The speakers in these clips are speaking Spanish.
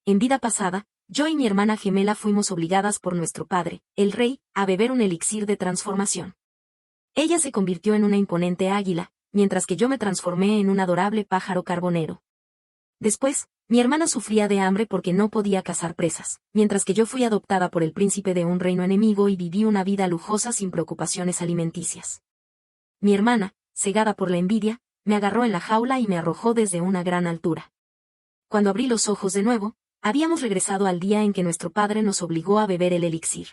en vida pasada, yo y mi hermana gemela fuimos obligadas por nuestro padre, el rey, a beber un elixir de transformación. Ella se convirtió en una imponente águila, mientras que yo me transformé en un adorable pájaro carbonero. Después, mi hermana sufría de hambre porque no podía cazar presas, mientras que yo fui adoptada por el príncipe de un reino enemigo y viví una vida lujosa sin preocupaciones alimenticias. Mi hermana, cegada por la envidia, me agarró en la jaula y me arrojó desde una gran altura. Cuando abrí los ojos de nuevo, habíamos regresado al día en que nuestro padre nos obligó a beber el elixir.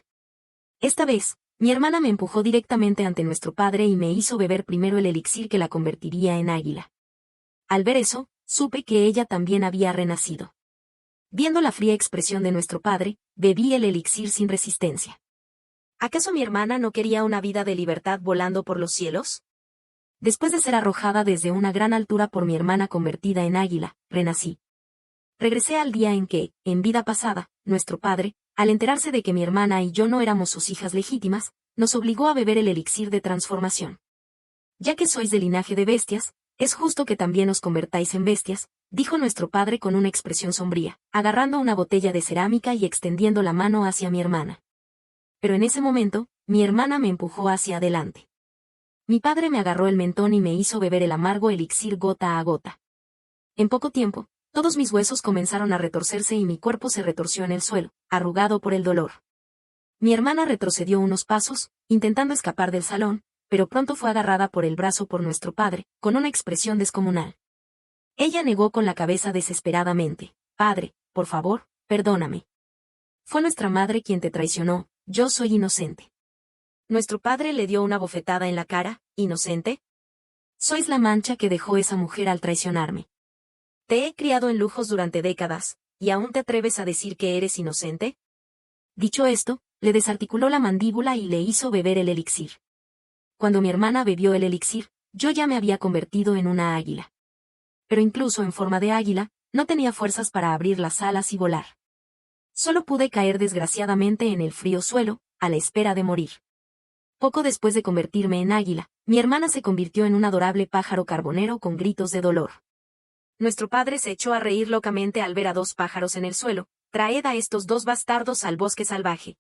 Esta vez, mi hermana me empujó directamente ante nuestro padre y me hizo beber primero el elixir que la convertiría en águila. Al ver eso, supe que ella también había renacido. Viendo la fría expresión de nuestro padre, bebí el elixir sin resistencia. ¿Acaso mi hermana no quería una vida de libertad volando por los cielos? Después de ser arrojada desde una gran altura por mi hermana convertida en águila, renací. Regresé al día en que, en vida pasada, nuestro padre, al enterarse de que mi hermana y yo no éramos sus hijas legítimas, nos obligó a beber el elixir de transformación. Ya que sois de linaje de bestias, es justo que también os convertáis en bestias, dijo nuestro padre con una expresión sombría, agarrando una botella de cerámica y extendiendo la mano hacia mi hermana. Pero en ese momento, mi hermana me empujó hacia adelante. Mi padre me agarró el mentón y me hizo beber el amargo elixir gota a gota. En poco tiempo, todos mis huesos comenzaron a retorcerse y mi cuerpo se retorció en el suelo, arrugado por el dolor. Mi hermana retrocedió unos pasos, intentando escapar del salón, pero pronto fue agarrada por el brazo por nuestro padre, con una expresión descomunal. Ella negó con la cabeza desesperadamente: «Padre, por favor, perdóname. Fue nuestra madre quien te traicionó, yo soy inocente». Nuestro padre le dio una bofetada en la cara: «¿Inocente? Sois la mancha que dejó esa mujer al traicionarme. Te he criado en lujos durante décadas, ¿y aún te atreves a decir que eres inocente?». Dicho esto, le desarticuló la mandíbula y le hizo beber el elixir. Cuando mi hermana bebió el elixir, yo ya me había convertido en una águila. Pero incluso en forma de águila, no tenía fuerzas para abrir las alas y volar. Solo pude caer desgraciadamente en el frío suelo, a la espera de morir. Poco después de convertirme en águila, mi hermana se convirtió en un adorable pájaro carbonero con gritos de dolor. Nuestro padre se echó a reír locamente al ver a dos pájaros en el suelo: «Traed a estos dos bastardos al bosque salvaje».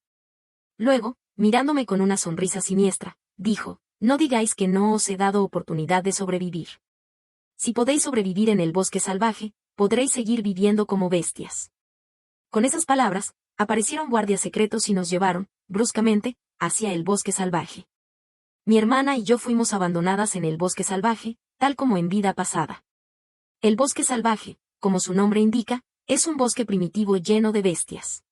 Luego, mirándome con una sonrisa siniestra, dijo: «No digáis que no os he dado oportunidad de sobrevivir. Si podéis sobrevivir en el bosque salvaje, podréis seguir viviendo como bestias». Con esas palabras, aparecieron guardias secretos y nos llevaron, bruscamente, hacia el bosque salvaje. Mi hermana y yo fuimos abandonadas en el bosque salvaje, tal como en vida pasada. El bosque salvaje, como su nombre indica, es un bosque primitivo lleno de bestias.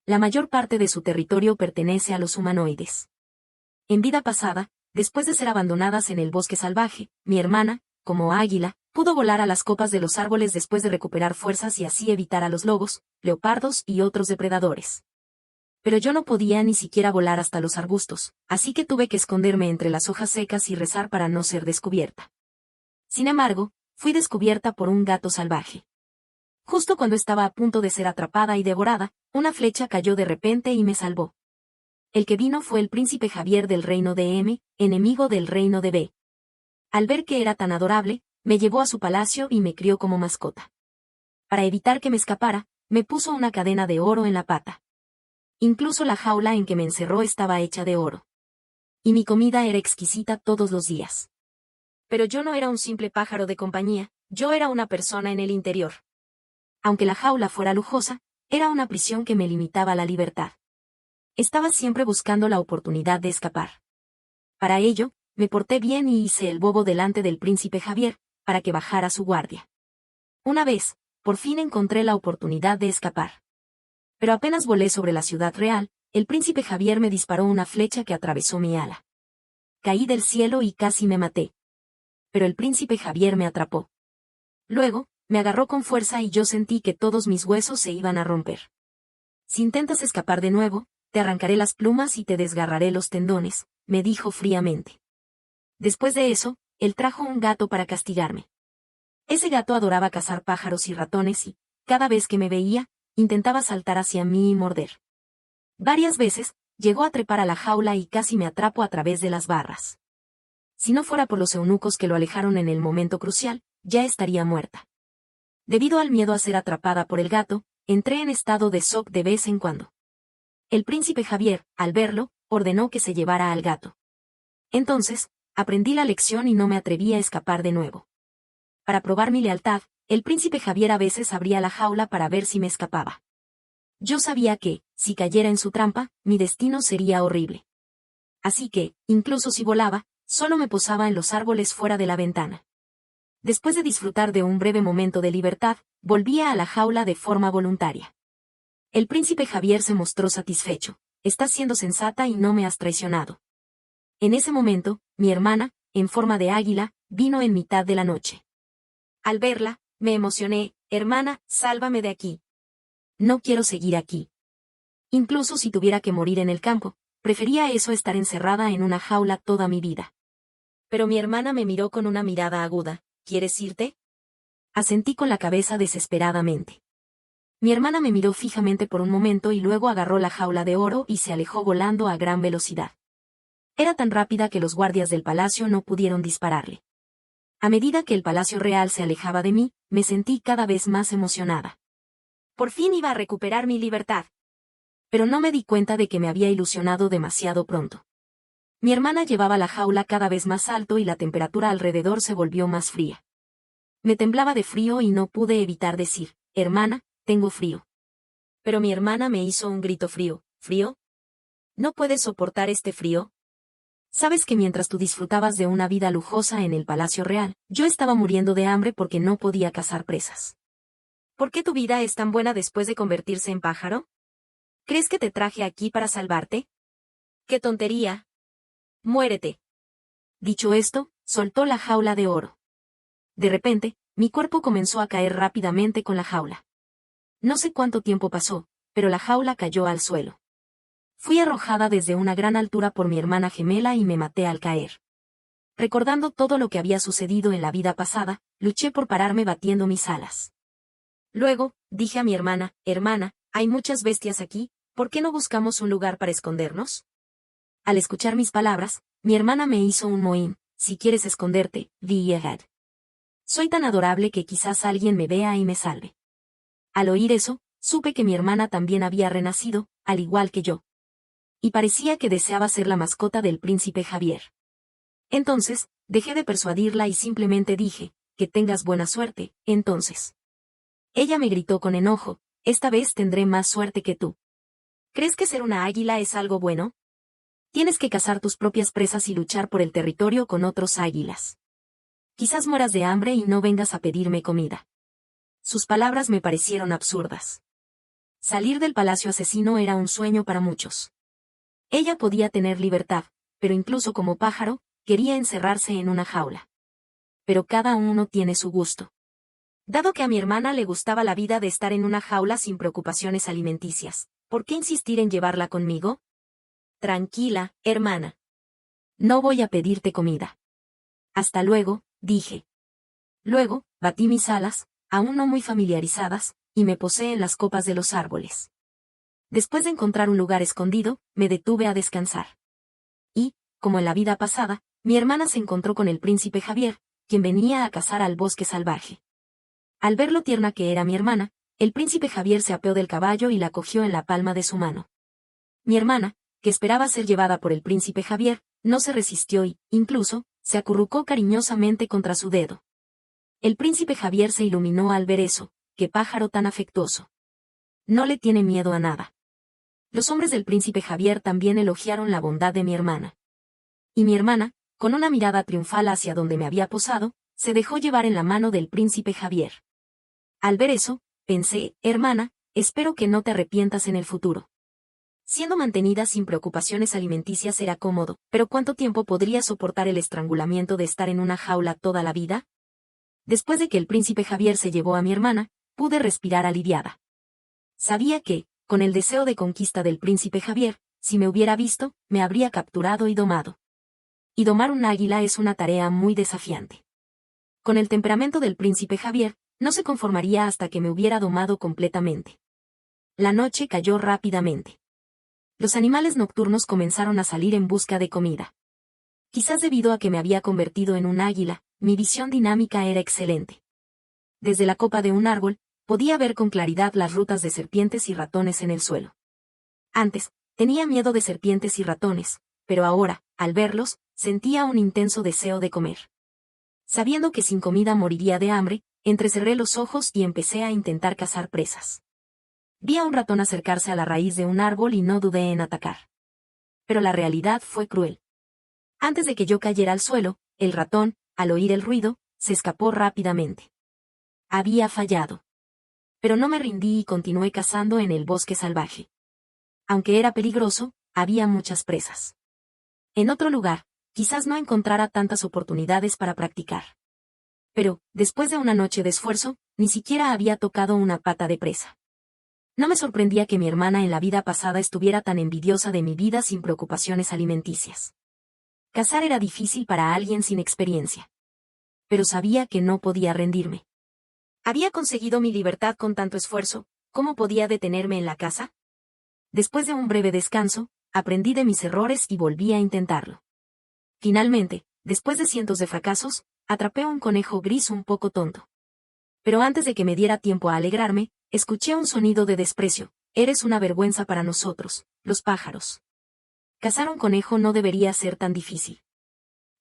La mayor parte de su territorio pertenece a los humanoides. En vida pasada, después de ser abandonadas en el bosque salvaje, mi hermana, como águila, pudo volar a las copas de los árboles después de recuperar fuerzas y así evitar a los lobos, leopardos y otros depredadores. Pero yo no podía ni siquiera volar hasta los arbustos, así que tuve que esconderme entre las hojas secas y rezar para no ser descubierta. Sin embargo, fui descubierta por un gato salvaje. Justo cuando estaba a punto de ser atrapada y devorada, una flecha cayó de repente y me salvó. El que vino fue el príncipe Javier del reino de M, enemigo del reino de B. Al ver que era tan adorable, me llevó a su palacio y me crió como mascota. Para evitar que me escapara, me puso una cadena de oro en la pata. Incluso la jaula en que me encerró estaba hecha de oro. Y mi comida era exquisita todos los días. Pero yo no era un simple pájaro de compañía, yo era una persona en el interior. Aunque la jaula fuera lujosa, era una prisión que me limitaba la libertad. Estaba siempre buscando la oportunidad de escapar. Para ello, me porté bien y hice el bobo delante del príncipe Javier, para que bajara su guardia. Una vez, por fin encontré la oportunidad de escapar. Pero apenas volé sobre la ciudad real, el príncipe Javier me disparó una flecha que atravesó mi ala. Caí del cielo y casi me maté. Pero el príncipe Javier me atrapó. Luego, me agarró con fuerza y yo sentí que todos mis huesos se iban a romper. «Si intentas escapar de nuevo, te arrancaré las plumas y te desgarraré los tendones», me dijo fríamente. Después de eso, él trajo un gato para castigarme. Ese gato adoraba cazar pájaros y ratones y, cada vez que me veía, intentaba saltar hacia mí y morder. Varias veces, llegó a trepar a la jaula y casi me atrapó a través de las barras. Si no fuera por los eunucos que lo alejaron en el momento crucial, ya estaría muerta. Debido al miedo a ser atrapada por el gato, entré en estado de shock de vez en cuando. El príncipe Javier, al verlo, ordenó que se llevara al gato. Entonces, aprendí la lección y no me atreví a escapar de nuevo. Para probar mi lealtad, el príncipe Javier a veces abría la jaula para ver si me escapaba. Yo sabía que, si cayera en su trampa, mi destino sería horrible. Así que, incluso si volaba, solo me posaba en los árboles fuera de la ventana. Después de disfrutar de un breve momento de libertad, volvía a la jaula de forma voluntaria. El príncipe Javier se mostró satisfecho. Estás siendo sensata y no me has traicionado. En ese momento, mi hermana, en forma de águila, vino en mitad de la noche. Al verla, me emocioné. Hermana, sálvame de aquí. No quiero seguir aquí. Incluso si tuviera que morir en el campo, prefería eso a estar encerrada en una jaula toda mi vida. Pero mi hermana me miró con una mirada aguda. ¿Quieres irte? Asentí con la cabeza desesperadamente. Mi hermana me miró fijamente por un momento y luego agarró la jaula de oro y se alejó volando a gran velocidad. Era tan rápida que los guardias del palacio no pudieron dispararle. A medida que el palacio real se alejaba de mí, me sentí cada vez más emocionada. Por fin iba a recuperar mi libertad. Pero no me di cuenta de que me había ilusionado demasiado pronto. Mi hermana llevaba la jaula cada vez más alto y la temperatura alrededor se volvió más fría. Me temblaba de frío y no pude evitar decir, hermana, tengo frío. Pero mi hermana me hizo un grito frío. ¿Frío? ¿No puedes soportar este frío? Sabes que mientras tú disfrutabas de una vida lujosa en el Palacio Real, yo estaba muriendo de hambre porque no podía cazar presas. ¿Por qué tu vida es tan buena después de convertirse en pájaro? ¿Crees que te traje aquí para salvarte? ¡Qué tontería! ¡Muérete! Dicho esto, soltó la jaula de oro. De repente, mi cuerpo comenzó a caer rápidamente con la jaula. No sé cuánto tiempo pasó, pero la jaula cayó al suelo. Fui arrojada desde una gran altura por mi hermana gemela y me maté al caer. Recordando todo lo que había sucedido en la vida pasada, luché por pararme batiendo mis alas. Luego, dije a mi hermana, hermana, hay muchas bestias aquí, ¿por qué no buscamos un lugar para escondernos? Al escuchar mis palabras, mi hermana me hizo un mohín, si quieres esconderte, be ahead. Soy tan adorable que quizás alguien me vea y me salve. Al oír eso, supe que mi hermana también había renacido, al igual que yo. Y parecía que deseaba ser la mascota del príncipe Javier. Entonces, dejé de persuadirla y simplemente dije, que tengas buena suerte, entonces. Ella me gritó con enojo, esta vez tendré más suerte que tú. ¿Crees que ser una águila es algo bueno? Tienes que cazar tus propias presas y luchar por el territorio con otros águilas. Quizás mueras de hambre y no vengas a pedirme comida. Sus palabras me parecieron absurdas. Salir del palacio asesino era un sueño para muchos. Ella podía tener libertad, pero incluso como pájaro, quería encerrarse en una jaula. Pero cada uno tiene su gusto. Dado que a mi hermana le gustaba la vida de estar en una jaula sin preocupaciones alimenticias, ¿por qué insistir en llevarla conmigo? Tranquila, hermana. No voy a pedirte comida. Hasta luego, dije. Luego, batí mis alas, aún no muy familiarizadas, y me posé en las copas de los árboles. Después de encontrar un lugar escondido, me detuve a descansar. Y, como en la vida pasada, mi hermana se encontró con el príncipe Javier, quien venía a cazar al bosque salvaje. Al ver lo tierna que era mi hermana, el príncipe Javier se apeó del caballo y la cogió en la palma de su mano. Mi hermana, que esperaba ser llevada por el príncipe Javier, no se resistió y, incluso, se acurrucó cariñosamente contra su dedo. El príncipe Javier se iluminó al ver eso, qué pájaro tan afectuoso. No le tiene miedo a nada. Los hombres del príncipe Javier también elogiaron la bondad de mi hermana. Y mi hermana, con una mirada triunfal hacia donde me había posado, se dejó llevar en la mano del príncipe Javier. Al ver eso, pensé, hermana, espero que no te arrepientas en el futuro. Siendo mantenida sin preocupaciones alimenticias era cómodo, pero ¿cuánto tiempo podría soportar el estrangulamiento de estar en una jaula toda la vida? Después de que el príncipe Javier se llevó a mi hermana, pude respirar aliviada. Sabía que, con el deseo de conquista del príncipe Javier, si me hubiera visto, me habría capturado y domado. Y domar un águila es una tarea muy desafiante. Con el temperamento del príncipe Javier, no se conformaría hasta que me hubiera domado completamente. La noche cayó rápidamente. Los animales nocturnos comenzaron a salir en busca de comida. Quizás debido a que me había convertido en un águila, mi visión dinámica era excelente. Desde la copa de un árbol, podía ver con claridad las rutas de serpientes y ratones en el suelo. Antes, tenía miedo de serpientes y ratones, pero ahora, al verlos, sentía un intenso deseo de comer. Sabiendo que sin comida moriría de hambre, entrecerré los ojos y empecé a intentar cazar presas. Vi a un ratón acercarse a la raíz de un árbol y no dudé en atacar. Pero la realidad fue cruel. Antes de que yo cayera al suelo, el ratón, al oír el ruido, se escapó rápidamente. Había fallado. Pero no me rindí y continué cazando en el bosque salvaje. Aunque era peligroso, había muchas presas. En otro lugar, quizás no encontrara tantas oportunidades para practicar. Pero, después de una noche de esfuerzo, ni siquiera había tocado una pata de presa. No me sorprendía que mi hermana en la vida pasada estuviera tan envidiosa de mi vida sin preocupaciones alimenticias. Cazar era difícil para alguien sin experiencia. Pero sabía que no podía rendirme. Había conseguido mi libertad con tanto esfuerzo, ¿cómo podía detenerme en la caza? Después de un breve descanso, aprendí de mis errores y volví a intentarlo. Finalmente, después de cientos de fracasos, atrapé un conejo gris un poco tonto. Pero antes de que me diera tiempo a alegrarme, escuché un sonido de desprecio. Eres una vergüenza para nosotros, los pájaros. Cazar un conejo no debería ser tan difícil.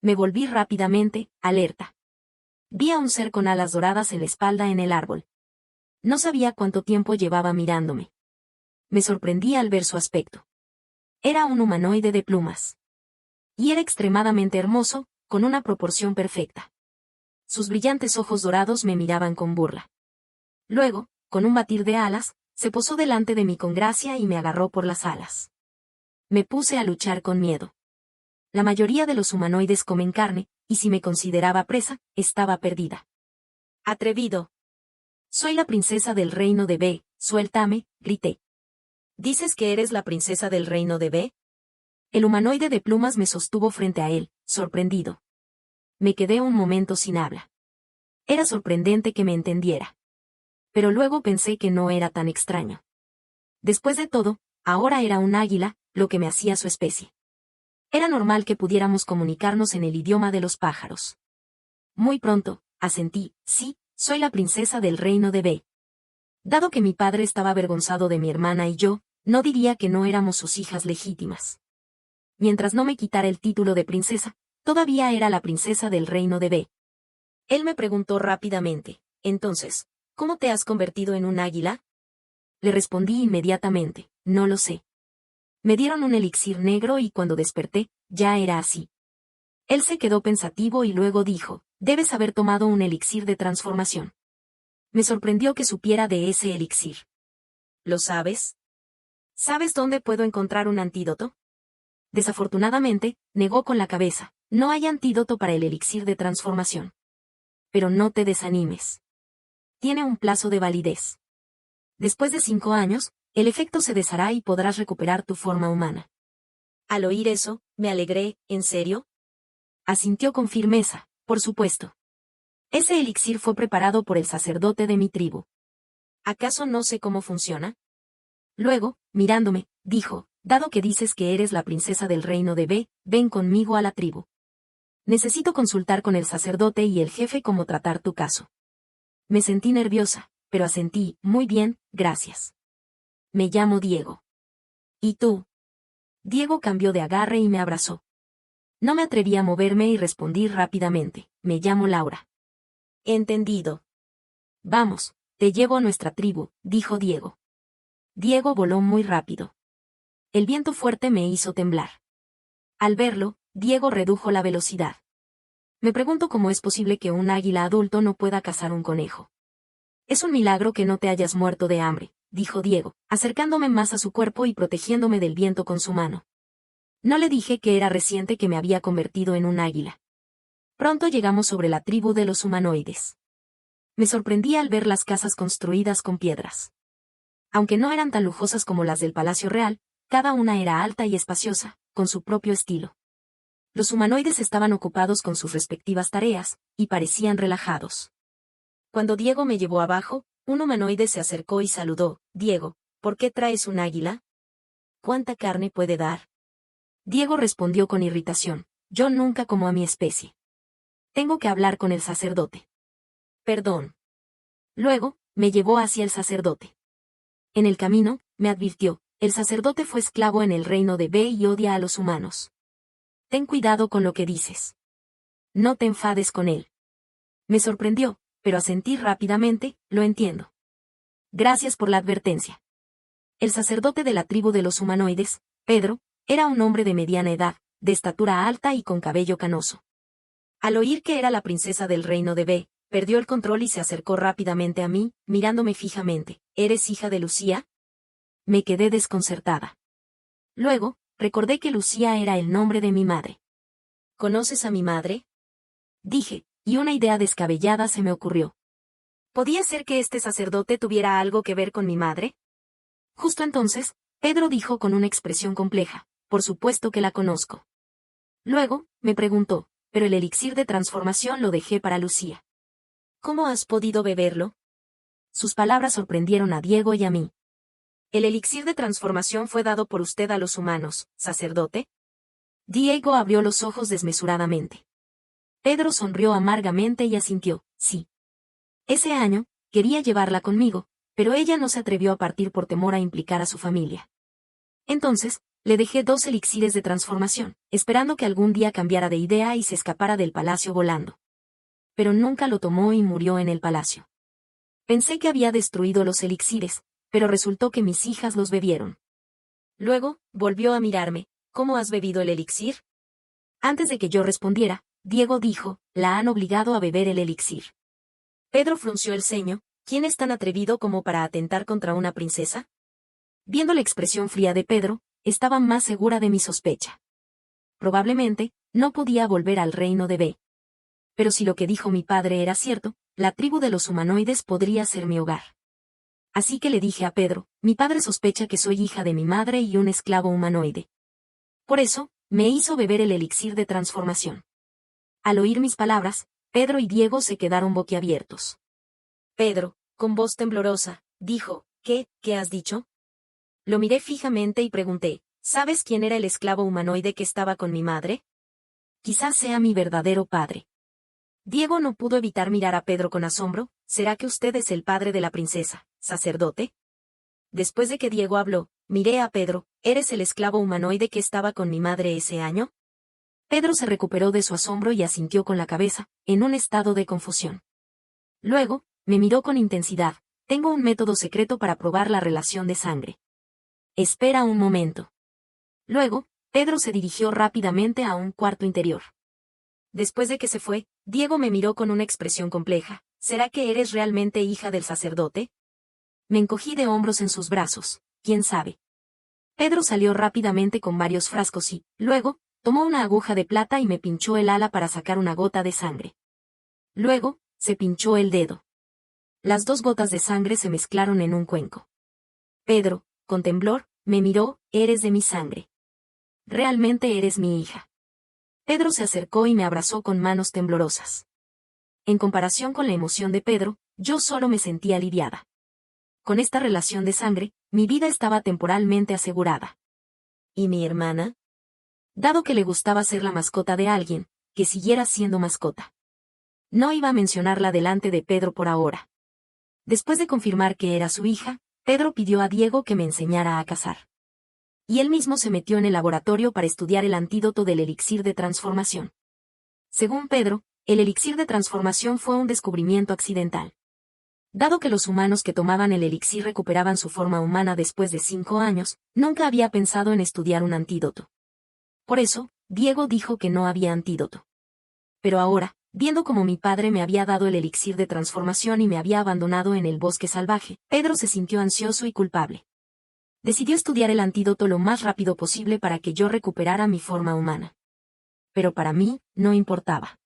Me volví rápidamente, alerta. Vi a un ser con alas doradas en la espalda en el árbol. No sabía cuánto tiempo llevaba mirándome. Me sorprendí al ver su aspecto. Era un humanoide de plumas. Y era extremadamente hermoso, con una proporción perfecta. Sus brillantes ojos dorados me miraban con burla. Luego, con un batir de alas, se posó delante de mí con gracia y me agarró por las alas. Me puse a luchar con miedo. La mayoría de los humanoides comen carne, y si me consideraba presa, estaba perdida. Atrevido. Soy la princesa del reino de B, suéltame, grité. ¿Dices que eres la princesa del reino de B? El humanoide de plumas me sostuvo frente a él, sorprendido. Me quedé un momento sin habla. Era sorprendente que me entendiera. Pero luego pensé que no era tan extraño. Después de todo, ahora era un águila, lo que me hacía su especie. Era normal que pudiéramos comunicarnos en el idioma de los pájaros. Muy pronto, asentí, sí, soy la princesa del reino de B. Dado que mi padre estaba avergonzado de mi hermana y yo, no diría que no éramos sus hijas legítimas. Mientras no me quitara el título de princesa, todavía era la princesa del reino de B. Él me preguntó rápidamente, entonces, ¿cómo te has convertido en un águila? Le respondí inmediatamente, no lo sé. Me dieron un elixir negro y cuando desperté, ya era así. Él se quedó pensativo y luego dijo, debes haber tomado un elixir de transformación. Me sorprendió que supiera de ese elixir. ¿Lo sabes? ¿Sabes dónde puedo encontrar un antídoto? Desafortunadamente, negó con la cabeza, no hay antídoto para el elixir de transformación. Pero no te desanimes. Tiene un plazo de validez. Después de 5 años, el efecto se deshará y podrás recuperar tu forma humana. Al oír eso, me alegré, ¿en serio? Asintió con firmeza, por supuesto. Ese elixir fue preparado por el sacerdote de mi tribu. ¿Acaso no sé cómo funciona? Luego, mirándome, dijo, dado que dices que eres la princesa del reino de B, ven conmigo a la tribu. Necesito consultar con el sacerdote y el jefe cómo tratar tu caso. Me sentí nerviosa, pero asentí, muy bien, gracias. Me llamo Diego. ¿Y tú? Diego cambió de agarre y me abrazó. No me atreví a moverme y respondí rápidamente, me llamo Laura. Entendido. Vamos, te llevo a nuestra tribu, dijo Diego. Diego voló muy rápido. El viento fuerte me hizo temblar. Al verlo, Diego redujo la velocidad. Me pregunto cómo es posible que un águila adulto no pueda cazar un conejo. Es un milagro que no te hayas muerto de hambre, dijo Diego, acercándome más a su cuerpo y protegiéndome del viento con su mano. No le dije que era reciente que me había convertido en un águila. Pronto llegamos sobre la tribu de los humanoides. Me sorprendí al ver las casas construidas con piedras. Aunque no eran tan lujosas como las del Palacio Real, cada una era alta y espaciosa, con su propio estilo. Los humanoides estaban ocupados con sus respectivas tareas, y parecían relajados. Cuando Diego me llevó abajo, un humanoide se acercó y saludó, Diego, ¿por qué traes un águila? ¿Cuánta carne puede dar? Diego respondió con irritación, yo nunca como a mi especie. Tengo que hablar con el sacerdote. Perdón. Luego, me llevó hacia el sacerdote. En el camino, me advirtió, el sacerdote fue esclavo en el reino de B y odia a los humanos. Ten cuidado con lo que dices. No te enfades con él. Me sorprendió, pero asentí rápidamente, lo entiendo. Gracias por la advertencia. El sacerdote de la tribu de los humanoides, Pedro, era un hombre de mediana edad, de estatura alta y con cabello canoso. Al oír que era la princesa del reino de B, perdió el control y se acercó rápidamente a mí, mirándome fijamente. ¿Eres hija de Lucía? Me quedé desconcertada. Luego, recordé que Lucía era el nombre de mi madre. ¿Conoces a mi madre? Dije, y una idea descabellada se me ocurrió. ¿Podía ser que este sacerdote tuviera algo que ver con mi madre? Justo entonces, Pedro dijo con una expresión compleja, por supuesto que la conozco. Luego, me preguntó, pero el elixir de transformación lo dejé para Lucía. ¿Cómo has podido beberlo? Sus palabras sorprendieron a Diego y a mí. ¿El elixir de transformación fue dado por usted a los humanos, sacerdote? Diego abrió los ojos desmesuradamente. Pedro sonrió amargamente y asintió, sí. Ese año, quería llevarla conmigo, pero ella no se atrevió a partir por temor a implicar a su familia. Entonces, le dejé 2 elixires de transformación, esperando que algún día cambiara de idea y se escapara del palacio volando. Pero nunca lo tomó y murió en el palacio. Pensé que había destruido los elixires, pero resultó que mis hijas los bebieron. Luego, volvió a mirarme, ¿cómo has bebido el elixir? Antes de que yo respondiera, Diego dijo, la han obligado a beber el elixir. Pedro frunció el ceño, ¿quién es tan atrevido como para atentar contra una princesa? Viendo la expresión fría de Pedro, estaba más segura de mi sospecha. Probablemente, no podía volver al reino de B. Pero si lo que dijo mi padre era cierto, la tribu de los humanoides podría ser mi hogar. Así que le dije a Pedro, mi padre sospecha que soy hija de mi madre y un esclavo humanoide. Por eso, me hizo beber el elixir de transformación. Al oír mis palabras, Pedro y Diego se quedaron boquiabiertos. Pedro, con voz temblorosa, dijo, ¿qué has dicho? Lo miré fijamente y pregunté, ¿sabes quién era el esclavo humanoide que estaba con mi madre? Quizás sea mi verdadero padre. Diego no pudo evitar mirar a Pedro con asombro, ¿será que usted es el padre de la princesa, sacerdote? Después de que Diego habló, miré a Pedro, ¿eres el esclavo humanoide que estaba con mi madre ese año? Pedro se recuperó de su asombro y asintió con la cabeza, en un estado de confusión. Luego, me miró con intensidad, tengo un método secreto para probar la relación de sangre. Espera un momento. Luego, Pedro se dirigió rápidamente a un cuarto interior. Después de que se fue, Diego me miró con una expresión compleja, ¿será que eres realmente hija del sacerdote? Me encogí de hombros en sus brazos, ¿quién sabe? Pedro salió rápidamente con varios frascos y, luego, tomó una aguja de plata y me pinchó el ala para sacar una gota de sangre. Luego, se pinchó el dedo. Las 2 gotas de sangre se mezclaron en un cuenco. Pedro, con temblor, me miró, eres de mi sangre. Realmente eres mi hija. Pedro se acercó y me abrazó con manos temblorosas. En comparación con la emoción de Pedro, yo solo me sentía aliviada. Con esta relación de sangre, mi vida estaba temporalmente asegurada. ¿Y mi hermana? Dado que le gustaba ser la mascota de alguien, que siguiera siendo mascota. No iba a mencionarla delante de Pedro por ahora. Después de confirmar que era su hija, Pedro pidió a Diego que me enseñara a cazar. Y él mismo se metió en el laboratorio para estudiar el antídoto del elixir de transformación. Según Pedro, el elixir de transformación fue un descubrimiento accidental. Dado que los humanos que tomaban el elixir recuperaban su forma humana después de 5 años, nunca había pensado en estudiar un antídoto. Por eso, Diego dijo que no había antídoto. Pero ahora, viendo cómo mi padre me había dado el elixir de transformación y me había abandonado en el bosque salvaje, Pedro se sintió ansioso y culpable. Decidió estudiar el antídoto lo más rápido posible para que yo recuperara mi forma humana. Pero para mí, no importaba.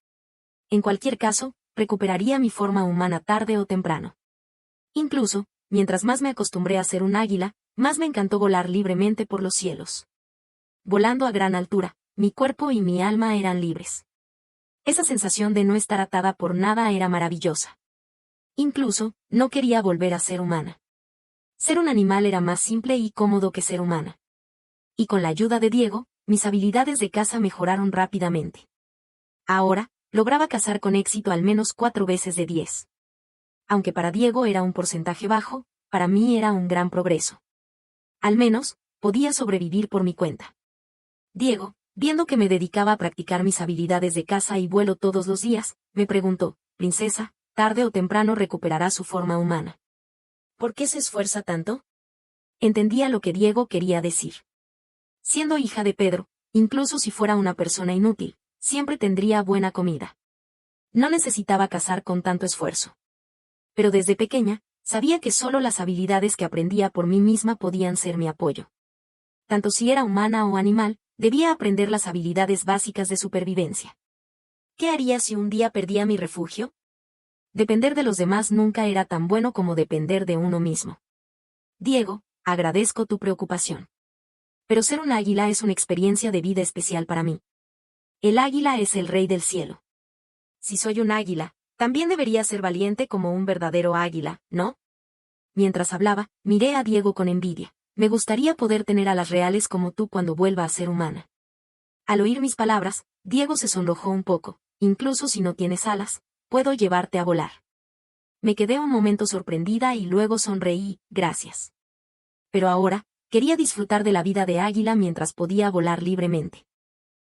En cualquier caso, recuperaría mi forma humana tarde o temprano. Incluso, mientras más me acostumbré a ser un águila, más me encantó volar libremente por los cielos. Volando a gran altura, mi cuerpo y mi alma eran libres. Esa sensación de no estar atada por nada era maravillosa. Incluso, no quería volver a ser humana. Ser un animal era más simple y cómodo que ser humana. Y con la ayuda de Diego, mis habilidades de caza mejoraron rápidamente. Ahora, lograba cazar con éxito al menos 4 veces de 10. Aunque para Diego era un porcentaje bajo, para mí era un gran progreso. Al menos, podía sobrevivir por mi cuenta. Diego, viendo que me dedicaba a practicar mis habilidades de caza y vuelo todos los días, me preguntó: «Princesa, tarde o temprano recuperará su forma humana. ¿Por qué se esfuerza tanto?». Entendía lo que Diego quería decir. Siendo hija de Pedro, incluso si fuera una persona inútil, siempre tendría buena comida. No necesitaba cazar con tanto esfuerzo. Pero desde pequeña, sabía que solo las habilidades que aprendía por mí misma podían ser mi apoyo. Tanto si era humana o animal, debía aprender las habilidades básicas de supervivencia. ¿Qué haría si un día perdía mi refugio? Depender de los demás nunca era tan bueno como depender de uno mismo. Diego, agradezco tu preocupación. Pero ser un águila es una experiencia de vida especial para mí. El águila es el rey del cielo. Si soy un águila, también debería ser valiente como un verdadero águila, ¿no? Mientras hablaba, miré a Diego con envidia. Me gustaría poder tener alas reales como tú cuando vuelva a ser humana. Al oír mis palabras, Diego se sonrojó un poco. Incluso si no tienes alas, puedo llevarte a volar. Me quedé un momento sorprendida y luego sonreí: gracias. Pero ahora, quería disfrutar de la vida de águila mientras podía volar libremente.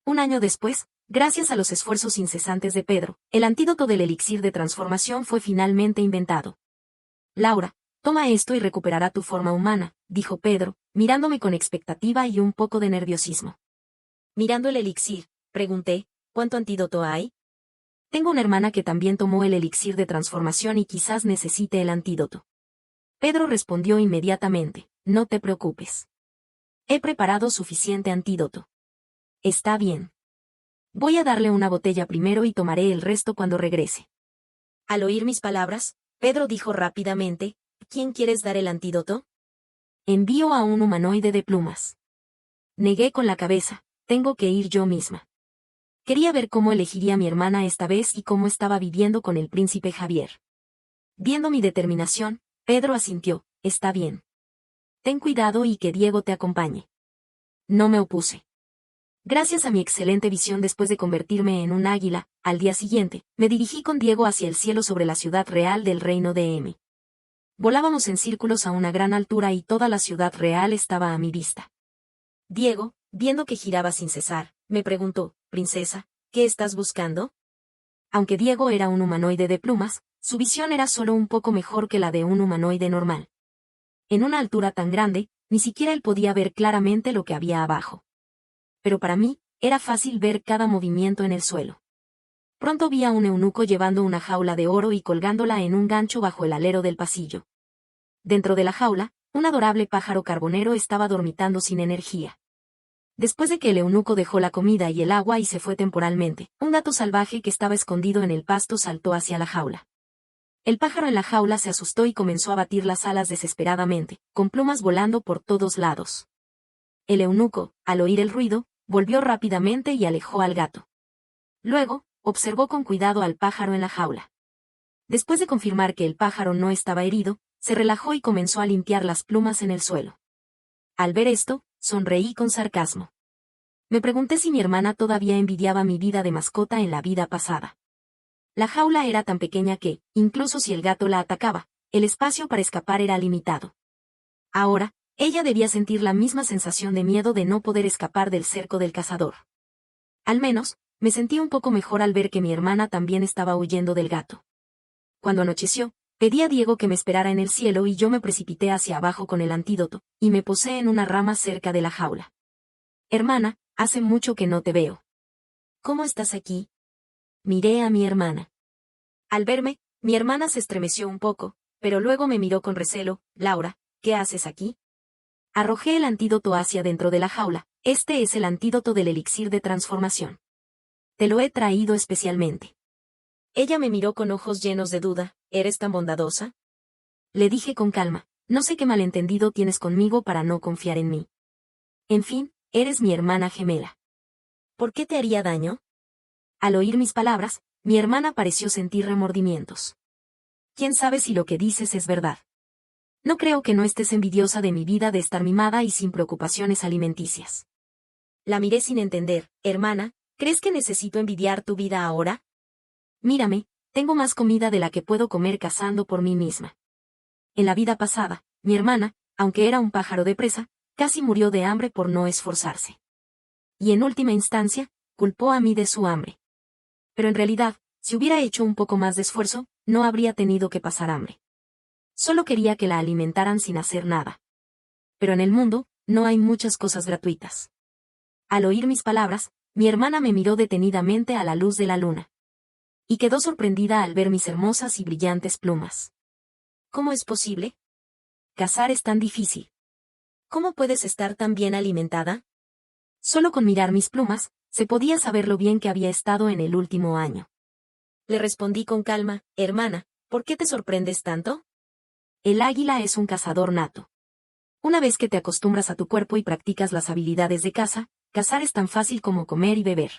Un año después, gracias a los esfuerzos incesantes de Pedro, el antídoto del elixir de transformación fue finalmente inventado. «Laura, toma esto y recuperará tu forma humana», dijo Pedro, mirándome con expectativa y un poco de nerviosismo. Mirando el elixir, pregunté: «¿Cuánto antídoto hay?». «Tengo una hermana que también tomó el elixir de transformación y quizás necesite el antídoto». Pedro respondió inmediatamente: «No te preocupes. He preparado suficiente antídoto». «Está bien. Voy a darle una botella primero y tomaré el resto cuando regrese». Al oír mis palabras, Pedro dijo rápidamente: «¿Quién quieres dar el antídoto?». «Envío a un humanoide de plumas». Negué con la cabeza: «Tengo que ir yo misma». Quería ver cómo elegiría mi hermana esta vez y cómo estaba viviendo con el príncipe Javier. Viendo mi determinación, Pedro asintió: «Está bien. Ten cuidado y que Diego te acompañe». No me opuse. Gracias a mi excelente visión después de convertirme en un águila, al día siguiente, me dirigí con Diego hacia el cielo sobre la ciudad real del reino de M. Volábamos en círculos a una gran altura y toda la ciudad real estaba a mi vista. Diego, viendo que giraba sin cesar, me preguntó: «Princesa, ¿qué estás buscando?». Aunque Diego era un humanoide de plumas, su visión era solo un poco mejor que la de un humanoide normal. En una altura tan grande, ni siquiera él podía ver claramente lo que había abajo. Pero para mí, era fácil ver cada movimiento en el suelo. Pronto vi a un eunuco llevando una jaula de oro y colgándola en un gancho bajo el alero del pasillo. Dentro de la jaula, un adorable pájaro carbonero estaba dormitando sin energía. Después de que el eunuco dejó la comida y el agua y se fue temporalmente, un gato salvaje que estaba escondido en el pasto saltó hacia la jaula. El pájaro en la jaula se asustó y comenzó a batir las alas desesperadamente, con plumas volando por todos lados. El eunuco, al oír el ruido, volvió rápidamente y alejó al gato. Luego, observó con cuidado al pájaro en la jaula. Después de confirmar que el pájaro no estaba herido, se relajó y comenzó a limpiar las plumas en el suelo. Al ver esto, sonreí con sarcasmo. Me pregunté si mi hermana todavía envidiaba mi vida de mascota en la vida pasada. La jaula era tan pequeña que, incluso si el gato la atacaba, el espacio para escapar era limitado. Ahora, ella debía sentir la misma sensación de miedo de no poder escapar del cerco del cazador. Al menos, me sentí un poco mejor al ver que mi hermana también estaba huyendo del gato. Cuando anocheció, pedí a Diego que me esperara en el cielo y yo me precipité hacia abajo con el antídoto, y me posé en una rama cerca de la jaula. «Hermana, hace mucho que no te veo. ¿Cómo estás aquí?». Miré a mi hermana. Al verme, mi hermana se estremeció un poco, pero luego me miró con recelo: «Laura, ¿qué haces aquí?». Arrojé el antídoto hacia dentro de la jaula. «Este es el antídoto del elixir de transformación. Te lo he traído especialmente». Ella me miró con ojos llenos de duda: «¿Eres tan bondadosa?». Le dije con calma: «No sé qué malentendido tienes conmigo para no confiar en mí. En fin, eres mi hermana gemela. ¿Por qué te haría daño?». Al oír mis palabras, mi hermana pareció sentir remordimientos. «¿Quién sabe si lo que dices es verdad? No creo que no estés envidiosa de mi vida de estar mimada y sin preocupaciones alimenticias». La miré sin entender. «Hermana, ¿crees que necesito envidiar tu vida ahora? Mírame, Tengo más comida de la que puedo comer cazando por mí misma. En la vida pasada, mi hermana, aunque era un pájaro de presa, casi murió de hambre por no esforzarse. Y en última instancia, culpó a mí de su hambre. Pero en realidad, si hubiera hecho un poco más de esfuerzo, no habría tenido que pasar hambre. Solo quería que la alimentaran sin hacer nada. Pero en el mundo, no hay muchas cosas gratuitas. Al oír mis palabras, mi hermana me miró detenidamente a la luz de la luna. Y quedó sorprendida al ver mis hermosas y brillantes plumas. ¿Cómo es posible? Cazar es tan difícil. ¿Cómo puedes estar tan bien alimentada? Solo con mirar mis plumas, se podía saber lo bien que había estado en el último año. Le respondí con calma, hermana, ¿por qué te sorprendes tanto? El águila es un cazador nato. Una vez que te acostumbras a tu cuerpo y practicas las habilidades de caza, cazar es tan fácil como comer y beber.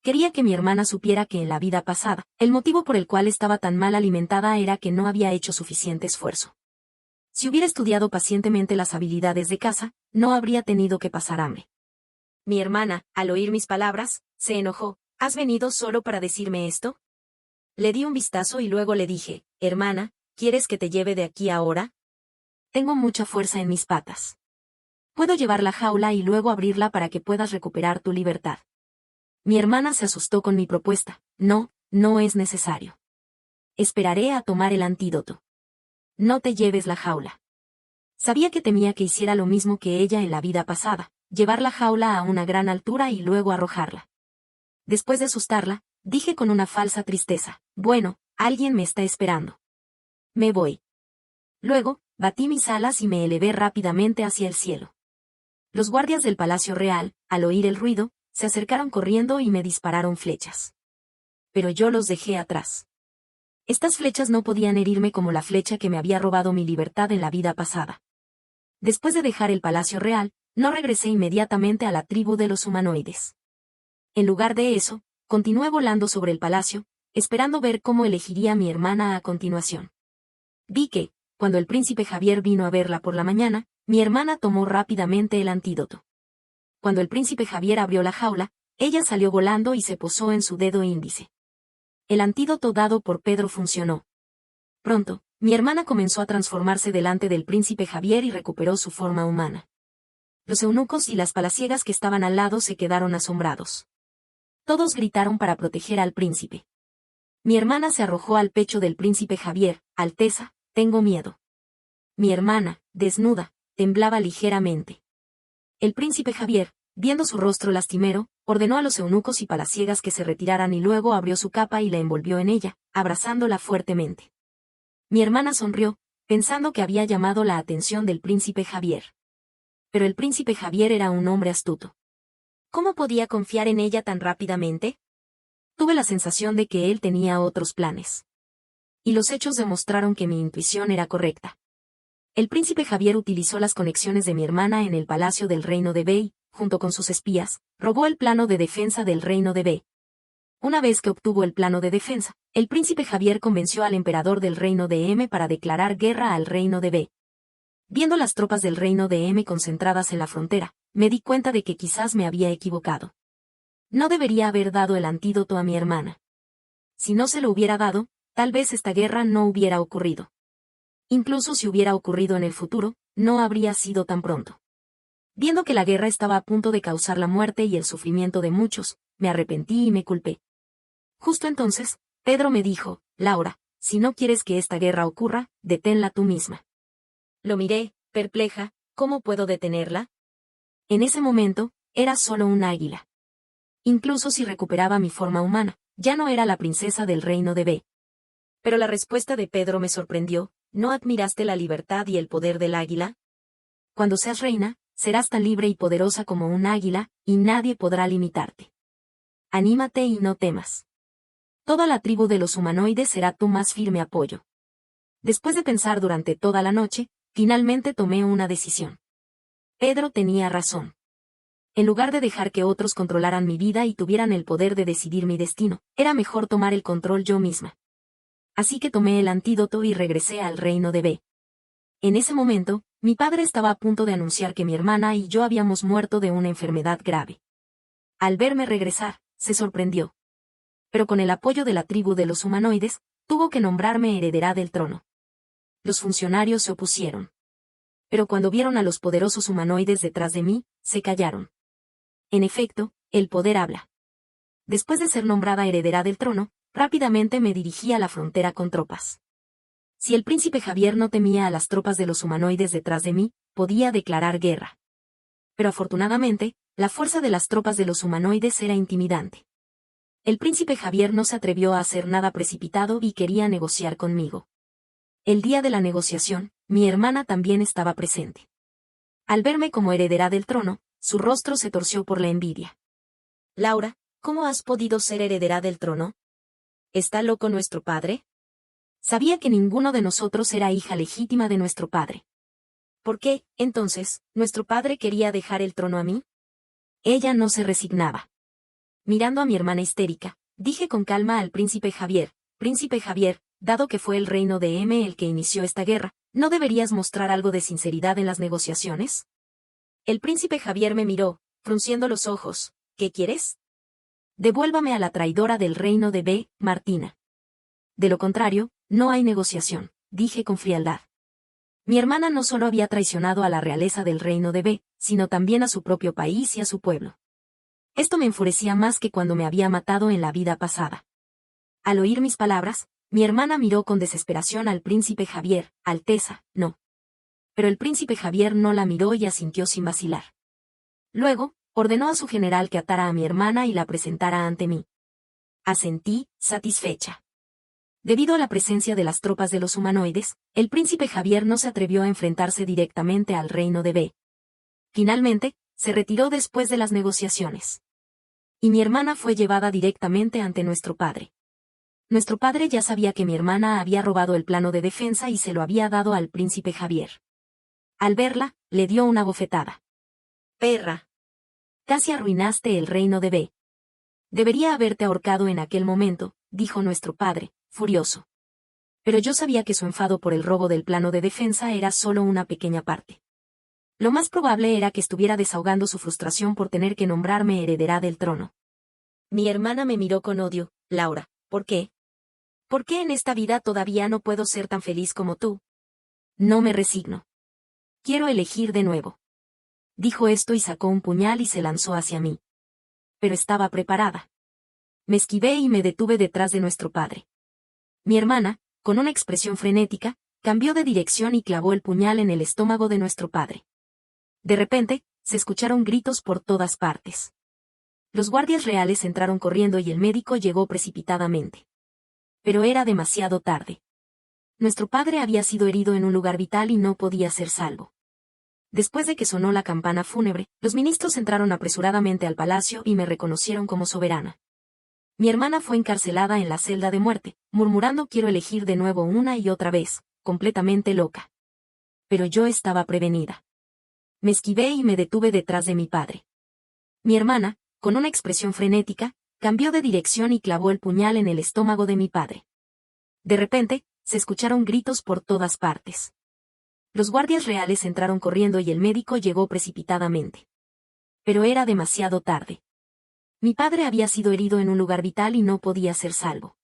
Quería que mi hermana supiera que en la vida pasada, el motivo por el cual estaba tan mal alimentada era que no había hecho suficiente esfuerzo. Si hubiera estudiado pacientemente las habilidades de caza, no habría tenido que pasar hambre. Mi hermana, al oír mis palabras, se enojó. ¿Has venido solo para decirme esto? Le di un vistazo y luego le dije, hermana, ¿quieres que te lleve de aquí ahora? Tengo mucha fuerza en mis patas. Puedo llevar la jaula y luego abrirla para que puedas recuperar tu libertad. Mi hermana se asustó con mi propuesta. No, no es necesario. Esperaré a tomar el antídoto. No te lleves la jaula. Sabía que temía que hiciera lo mismo que ella en la vida pasada, llevar la jaula a una gran altura y luego arrojarla. Después de asustarla, dije con una falsa tristeza, bueno, alguien me está esperando. Me voy. Luego, batí mis alas y me elevé rápidamente hacia el cielo. Los guardias del Palacio Real, al oír el ruido, se acercaron corriendo y me dispararon flechas. Pero yo los dejé atrás. Estas flechas no podían herirme como la flecha que me había robado mi libertad en la vida pasada. Después de dejar el Palacio Real, no regresé inmediatamente a la tribu de los humanoides. En lugar de eso, continué volando sobre el palacio, esperando ver cómo elegiría a mi hermana a continuación. Vi que, cuando el príncipe Javier vino a verla por la mañana, mi hermana tomó rápidamente el antídoto. Cuando el príncipe Javier abrió la jaula, ella salió volando y se posó en su dedo índice. El antídoto dado por Pedro funcionó. Pronto, mi hermana comenzó a transformarse delante del príncipe Javier y recuperó su forma humana. Los eunucos y las palaciegas que estaban al lado se quedaron asombrados. Todos gritaron para proteger al príncipe. Mi hermana se arrojó al pecho del príncipe Javier. Alteza, tengo miedo. Mi hermana, desnuda, temblaba ligeramente. El príncipe Javier, viendo su rostro lastimero, ordenó a los eunucos y palaciegas que se retiraran y luego abrió su capa y la envolvió en ella, abrazándola fuertemente. Mi hermana sonrió, pensando que había llamado la atención del príncipe Javier. Pero el príncipe Javier era un hombre astuto. ¿Cómo podía confiar en ella tan rápidamente? Tuve la sensación de que él tenía otros planes. Y los hechos demostraron que mi intuición era correcta. El príncipe Javier utilizó las conexiones de mi hermana en el palacio del reino de Bei, junto con sus espías, robó el plano de defensa del reino de Bei. Una vez que obtuvo el plano de defensa, el príncipe Javier convenció al emperador del reino de M para declarar guerra al reino de Bei. Viendo las tropas del reino de M concentradas en la frontera, me di cuenta de que quizás me había equivocado. No debería haber dado el antídoto a mi hermana. Si no se lo hubiera dado, tal vez esta guerra no hubiera ocurrido. Incluso si hubiera ocurrido en el futuro, no habría sido tan pronto. Viendo que la guerra estaba a punto de causar la muerte y el sufrimiento de muchos, me arrepentí y me culpé. Justo entonces, Pedro me dijo, Laura, si no quieres que esta guerra ocurra, deténla tú misma. Lo miré, perpleja, ¿cómo puedo detenerla? En ese momento, era solo un águila. Incluso si recuperaba mi forma humana, ya no era la princesa del reino de Bei. Pero la respuesta de Pedro me sorprendió. ¿No admiraste la libertad y el poder del águila? Cuando seas reina, serás tan libre y poderosa como un águila, y nadie podrá limitarte. Anímate y no temas. Toda la tribu de los humanoides será tu más firme apoyo. Después de pensar durante toda la noche, finalmente tomé una decisión. Pedro tenía razón. En lugar de dejar que otros controlaran mi vida y tuvieran el poder de decidir mi destino, era mejor tomar el control yo misma. Así que tomé el antídoto y regresé al reino de Bei. En ese momento, mi padre estaba a punto de anunciar que mi hermana y yo habíamos muerto de una enfermedad grave. Al verme regresar, se sorprendió. Pero con el apoyo de la tribu de los humanoides, tuvo que nombrarme heredera del trono. Los funcionarios se opusieron. Pero cuando vieron a los poderosos humanoides detrás de mí, se callaron. En efecto, el poder habla. Después de ser nombrada heredera del trono, rápidamente me dirigí a la frontera con tropas. Si el príncipe Javier no temía a las tropas de los humanoides detrás de mí, podía declarar guerra. Pero afortunadamente, la fuerza de las tropas de los humanoides era intimidante. El príncipe Javier no se atrevió a hacer nada precipitado y quería negociar conmigo. El día de la negociación, mi hermana también estaba presente. Al verme como heredera del trono, su rostro se torció por la envidia. Laura, ¿cómo has podido ser heredera del trono? ¿Está loco nuestro padre? Sabía que ninguno de nosotros era hija legítima de nuestro padre. ¿Por qué, entonces, nuestro padre quería dejar el trono a mí? Ella no se resignaba. Mirando a mi hermana histérica, dije con calma al príncipe Javier, dado que fue el reino de M el que inició esta guerra, ¿no deberías mostrar algo de sinceridad en las negociaciones? El príncipe Javier me miró, frunciendo los ojos. ¿Qué quieres? Devuélvame a la traidora del reino de B, Martina. De lo contrario, no hay negociación, dije con frialdad. Mi hermana no solo había traicionado a la realeza del reino de B, sino también a su propio país y a su pueblo. Esto me enfurecía más que cuando me había matado en la vida pasada. Al oír mis palabras, mi hermana miró con desesperación al príncipe Javier. Alteza, no. Pero el príncipe Javier no la miró y asintió sin vacilar. Luego, ordenó a su general que atara a mi hermana y la presentara ante mí. Asentí, satisfecha. Debido a la presencia de las tropas de los humanoides, el príncipe Javier no se atrevió a enfrentarse directamente al reino de B. Finalmente, se retiró después de las negociaciones. Y mi hermana fue llevada directamente ante nuestro padre. Nuestro padre ya sabía que mi hermana había robado el plano de defensa y se lo había dado al príncipe Javier. Al verla, le dio una bofetada. Perra. Casi arruinaste el reino de B. Debería haberte ahorcado en aquel momento, dijo nuestro padre, furioso. Pero yo sabía que su enfado por el robo del plano de defensa era solo una pequeña parte. Lo más probable era que estuviera desahogando su frustración por tener que nombrarme heredera del trono. Mi hermana me miró con odio. Laura, ¿por qué? ¿Por qué en esta vida todavía no puedo ser tan feliz como tú? No me resigno. Quiero elegir de nuevo. Dijo esto y sacó un puñal y se lanzó hacia mí. Pero estaba preparada. Me esquivé y me detuve detrás de nuestro padre. Mi hermana, con una expresión frenética, cambió de dirección y clavó el puñal en el estómago de nuestro padre. De repente, se escucharon gritos por todas partes. Los guardias reales entraron corriendo y el médico llegó precipitadamente. Pero era demasiado tarde. Nuestro padre había sido herido en un lugar vital y no podía ser salvo. Después de que sonó la campana fúnebre, los ministros entraron apresuradamente al palacio y me reconocieron como soberana. Mi hermana fue encarcelada en la celda de muerte, murmurando quiero elegir de nuevo una y otra vez, completamente loca. Pero yo estaba prevenida. Me esquivé y me detuve detrás de mi padre. Mi hermana, con una expresión frenética, cambió de dirección y clavó el puñal en el estómago de mi padre. De repente, se escucharon gritos por todas partes. Los guardias reales entraron corriendo y el médico llegó precipitadamente. Pero era demasiado tarde. Mi padre había sido herido en un lugar vital y no podía ser salvo.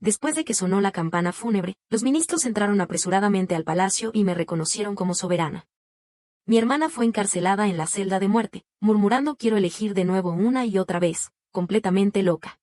Después de que sonó la campana fúnebre, los ministros entraron apresuradamente al palacio y me reconocieron como soberana. Mi hermana fue encarcelada en la celda de muerte, murmurando quiero elegir de nuevo una y otra vez, completamente loca.